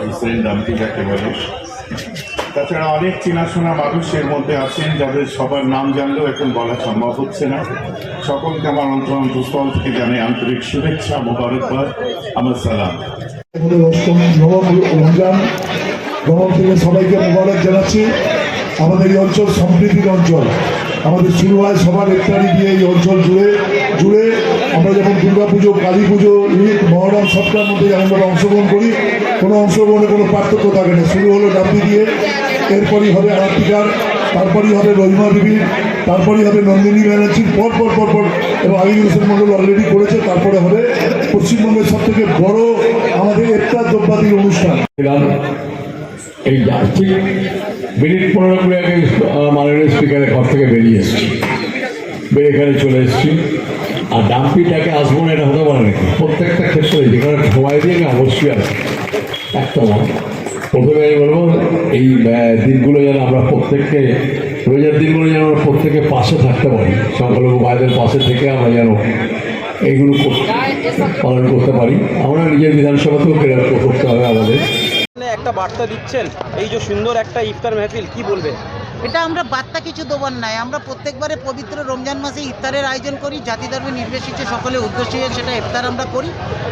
Hussain dumpy যাকে বলে। তাছাড়া অনেক চেনাশোনা মানুষ এর মধ্যে আছেন যাদের সবার নাম জানলেও এখন বলা সম্ভব হচ্ছে না। সকলকে আমার অন্তঃস্থল থেকে জানাই আন্তরিক শুভেচ্ছা, মোবারকবাদ, আমার সালাম। রমজান ভ্রমণ থেকে সবাইকে মোবারক জানাচ্ছি। আমাদের এই অঞ্চল সমৃদ্ধির অঞ্চল। আমাদের শুরু হয় সবার ইফতারি দিয়ে এই অঞ্চল জুড়ে আমরা যখন দুর্গা পুজো, কালী পুজো, ঈদ, মহরম সবটার মধ্যে আমরা অংশগ্রহণ করি। কোনো অংশগ্রহণে কোনো পার্থক্য থাকে না। শুরু হলো ডাম্পি দিয়ে, এরপরই হবে আরাত্তিকার, তারপরই হবে রহিমা বিবি, তারপরই হবে নন্দিনী ব্যানার্জির, পর এবং আলী হোসেন মন্ডল অলরেডি করেছে। তারপরে হবে পশ্চিমবঙ্গের সব থেকে বড় আমাদের ইফতার দ্রব্যাদির অনুষ্ঠান। এই ঠিক মিনিট 15 আগে মাননীয় স্পিকারের ঘর থেকে বেরিয়ে এসেছি, এখানে চলে এসেছি। আর ডাম্পিটাকে আসবো না এটা হতে পারে নাকি? প্রত্যেকটা ক্ষেত্রে যেখানে সময় দিয়ে আমি অবশ্যই আসবো। একদম প্রথমে আমি বলবো এই দিনগুলো যেন আমরা প্রত্যেককে, রোজার দিনগুলো যেন আমরা প্রত্যেকে পাশে থাকতে পারি, সংখ্যালঘু ভাইদের পাশে থেকে আমরা যেন এইগুলো পালন করতে পারি। আমরা নিজের বিধানসভাতেও করতে হবে আমাদের। একটা বার্তা দিচ্ছেন, এই যে সুন্দর একটা ইফতার মেহফিল, কি বলবেন? এটা আমরা বার্তা কিছু দেবার নাই। আমরা প্রত্যেকবারে পবিত্র রমজান মাসে ইফতারের আয়োজন করি, জাতি ধর্মে নির্বিশেষে সকলে উদ্দেশ্যে সেটা ইফতার আমরা করি।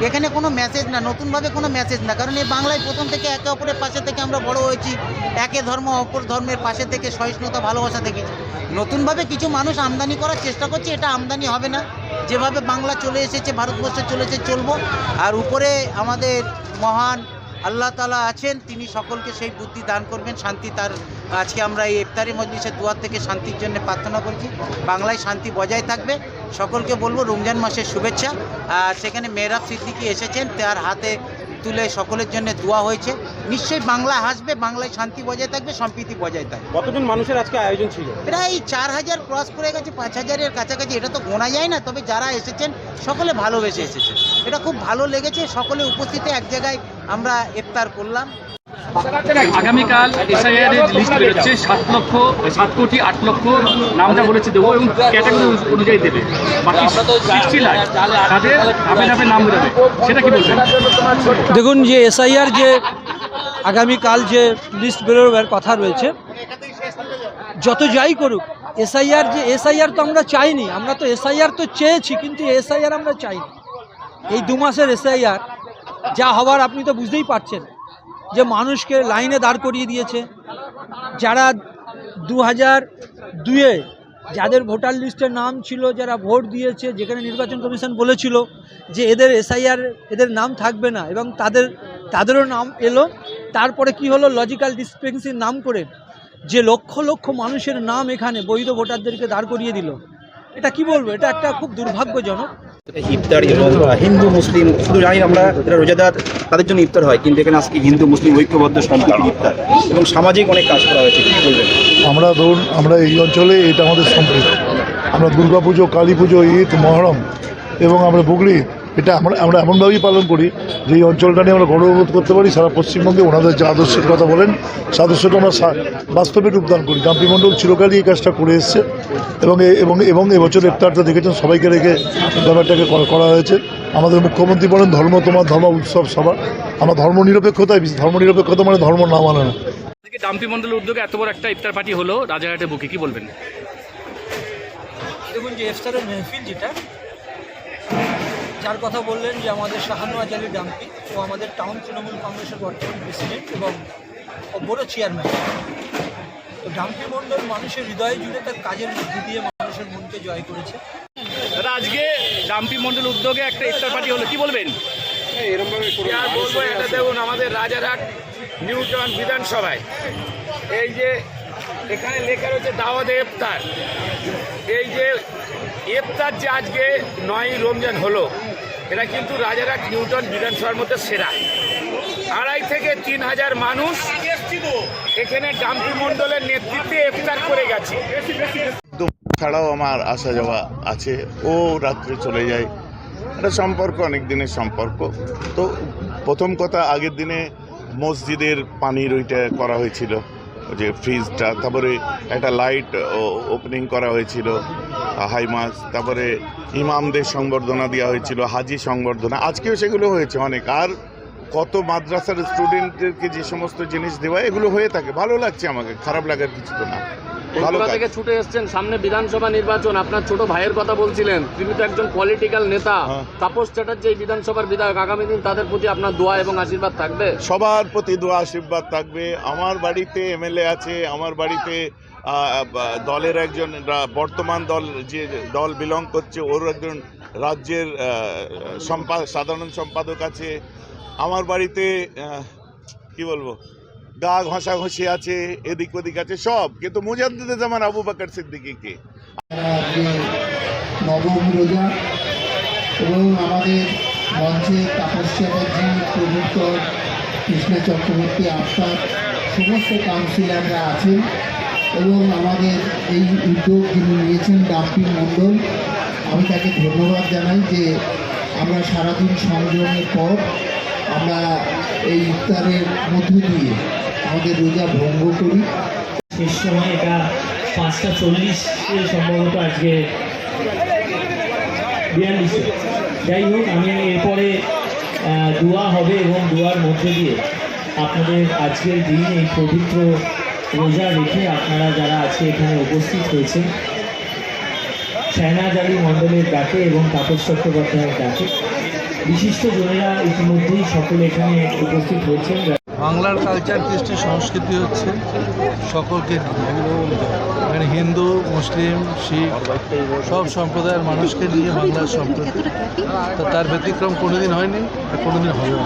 এখানে কোনো মেসেজ না, নতুনভাবে কোনো মেসেজ না, কারণ এই বাংলায় প্রথম থেকে একে অপরের পাশে থেকে আমরা বড় হয়েছি, একে ধর্ম অপর ধর্মের পাশে থেকে সহিষ্ণুতা ভালোবাসা দেখেছি। নতুনভাবে কিছু মানুষ আমদানি করার চেষ্টা করছে, এটা আমদানি হবে না। যেভাবে বাংলা চলে এসেছে, ভারতবর্ষে চলেছে, চলবো। আর উপরে আমাদের মহান আল্লাহ তাআলা আছেন, তিনি সকলকে সেই বুদ্ধি দান করবেন, শান্তি তার। আজকে আমরা এই ইফতারি মজলিসের দুয়ার থেকে শান্তির জন্য প্রার্থনা করছি, বাংলায় শান্তি বজায় থাকবে। সকলকে বলবো রমজান মাসের শুভেচ্ছা। আর সেখানে মেহরাব সিদ্দিকী এসেছেন, তার হাতে তুলে সকলের জন্য দোয়া হয়েছে। নিশ্চয়ই বাংলা হাসবে, বাংলায় শান্তি বজায় থাকবে, সম্প্রীতি বজায় থাকবে। কতজন মানুষের আজকে আয়োজন ছিল? প্রায় 4000 ক্রস করে গেছে, 5000-এর কাছাকাছি। এটা তো গোনা যায় না, তবে যারা এসেছেন সকলে ভালোবেসে এসেছেন। এটা খুব ভালো লেগেছে, সকলে উপস্থিতে এক জায়গায় আমরা ইফতার করলাম। আগামীকাল এসআইআর এর লিস্ট বেরোচ্ছে, 7,08,00,000 নামটা বলেছে দেবো এবং ক্যাটাগরি অনুযায়ী দেবে। বাকি 60 লাখ তাদের ধাপে ধাপে নাম বেরোবে, সেটা কি বলবেন? দেখুন, যে এসআইআর যে আগামীকাল যে লিস্ট বেরোবার কথা রয়েছে, যত যাই করুক এসআইআর তো আমরা চাইনি। আমরা তো এসআইআর তো চেয়েছি, কিন্তু এসআইআর আমরা চাইনি। এই 2 মাসের এসআইআর যা হওয়ার আপনি তো বুঝতেই পারছেন, যে মানুষকে লাইনে দাঁড় করিয়ে দিয়েছে। যারা 2002-এ যাদের ভোটার লিস্টের নাম ছিল, যারা ভোট দিয়েছে, যেখানে নির্বাচন কমিশন বলেছিল যে এদের এসআইআর এদের নাম থাকবে না, এবং তাদেরও নাম এলো। তারপরে কি হলো, লজিক্যাল ডিসপেন্সির নাম করে যে লক্ষ লক্ষ মানুষের নাম এখানে বৈধ ভোটারদেরকে দাঁড় করিয়ে দিল। এটা কি বলবো, এটা একটা খুব দুর্ভাগ্যজনক। ইফতার এবং হিন্দু মুসলিম, শুধু জানি আমরা যারা রোজাদার তাদের জন্য ইফতার হয়, কিন্তু এখানে আজকে হিন্দু মুসলিম ঐক্যবদ্ধ সম্প্রীতির ইফতার এবং সামাজিক অনেক কাজ করা হয়েছে, কি বলবেন? আমরা এই অঞ্চলে এটা আমাদের সম্প্রীতি। আমরা দুর্গা পুজো, কালী পুজো, ঈদ, মহরম এবং আমরা বুগলি, এটা আমরা এমনভাবেই পালন করি যে এই অঞ্চলটা নিয়ে আমরা গর্ববোধ করতে পারি। সারা পশ্চিমবঙ্গে ওনাদের যে আদর্শের কথা বলেন, সে আদর্শটা আমরা বাস্তবে রূপদান করি। ডাম্পি মণ্ডল চিরকালই এই কাজটা করে এসছে এবং এবছর ইফতারটা দেখেছেন সবাইকে রেখে ব্যাপারটাকে করা হয়েছে। আমাদের মুখ্যমন্ত্রী বলেন ধর্ম তোমার, ধর্ম উৎসব সবার। আমরা ধর্মনিরপেক্ষতা মানে ধর্ম না মানে না। ডাম্পি মন্ডলের উদ্যোগে এত বড় একটা ইফতার পার্টি হলো রাজারহাটে বুকে, কি বলবেন? দেখুন, যে ইফতারের মেহফিল যেটা, যার কথা বললেন যে আমাদের শাহানওয়াজ আলী ডাম্পি, ও আমাদের টাউন তৃণমূল কংগ্রেসের বর্তমান প্রেসিডেন্ট এবং বড় চেয়ারম্যান। তো ডাম্পি মণ্ডল মানুষের হৃদয়ে জুড়ে তার কাজের মধ্যে দিয়ে মানুষের মনকে জয় করেছে। দাদা, আজকে ডাম্পি মন্ডল উদ্যোগে একটা ইফতার পার্টি হলো, কি বলবেন? বলবো, এটা দেখুন আমাদের রাজারহাট নিউটাউন বিধানসভায় এই যে এখানে লেখা রয়েছে দাওয়াতে ইফতার। এই যে ইফতার যে আজকে 9ই রমজান হলো, এটা কিন্তু রাজারহাট নিউটাউন বিধানসভার মধ্যে সেরা। 2,500 থেকে 3,000 মানুষ এখানে ডাম্পি মণ্ডলের নেতৃত্বে ইফতার করে গেছে। ছাড়াও আমার আসা যাওয়া আছে, ও রাত্রে চলে যায়। এটা সম্পর্ক, অনেক দিনের সম্পর্ক। তো প্রথম কথা, আগের দিনে মসজিদের পানির ওইটা করা হয়েছিল, যে ফ্রিজটা, তারপরে একটা লাইট ওপেনিং করা হয়েছিল, হাইমাস, তারপরে ইমামদের সংবর্ধনা দেওয়া হয়েছিল, হাজি সংবর্ধনা, আজকেও সেগুলো হয়েছে অনেক। আর কত মাদ্রাসার স্টুডেন্টদেরকে যে সমস্ত জিনিস দেওয়া এগুলো হয়ে থাকে, ভালো লাগছে আমাকে, খারাপ লাগার কিছু তো না, ভালো কলকাতা কাজ। থেকে ছুটে এসেছেন, সামনে বিধানসভা নির্বাচন, আপনার ছোট ভাইয়ের কথা বলছিলেন, তিনি তো একজন পলিটিক্যাল নেতা, হ্যাঁ। তাপস চ্যাটার্জি এই বিধানসভার বিধায়ক, আগামী দিন তাদের প্রতি আপনার দোয়া এবং আশীর্বাদ থাকবে? সবার প্রতি দোয়া আশীর্বাদ থাকবে। আমার বাড়িতে এমএলএ আছে, আমার বাড়িতে দলের একজন বর্তমান দল যে দল বিলং করছে ওর একজন রাজ্যের সাধারণ সম্পাদক আছে, আমার বাড়িতে কি বলবো গা ঘষাঘষি আছে, এদিক ওদিক আছে সব, কিন্তু মুজাদ্দিদুজ্জামান আবু বকর সিদ্দিকীকে আজকে নবম রোজা এবং আমাদের মঞ্চে তাপস চ্যাটার্জি, প্রবীর কৃষ্ণ চক্রবর্তী, আফতাব, সমস্ত কাউন্সিলররা আছেন এবং আমাদের এই উদ্যোগ যিনি নিয়েছেন ডাম্পি মণ্ডল, আমি তাকে ধন্যবাদ জানাই যে আমরা সারাদিন সংযমের পর আমরা এই ইফতারের মধ্য দিয়ে আমাদের রোজা ভঙ্গ করি। শেষ সময় এটা 5:40 সম্ভবত, আজকে 42। যাই হোক, আমি এরপরে দোয়া হবে এবং দোয়ার মধ্যে দিয়ে আপনাদের আজকের দিন এই পবিত্র রোজা রেখে আপনারা যারা আজকে এখানে উপস্থিত হয়েছেন শাহনাজ আলী মণ্ডলের ডাকে এবং তাপস চট্টোপাধ্যায়ের ডাকে বিশিষ্ট জনেরা ইতিমধ্যেই সকলে এখানে উপস্থিত হয়েছেন। বাংলার কালচার, কৃষ্টি সংস্কৃতি হচ্ছে সকলকে মানে হিন্দু, মুসলিম, শিখ সব সম্প্রদায়ের মানুষকে নিয়ে বাংলার সম্প্রদায়, তো তার ব্যতিক্রম কোনোদিন হয়নি আর কোনোদিন হবে না।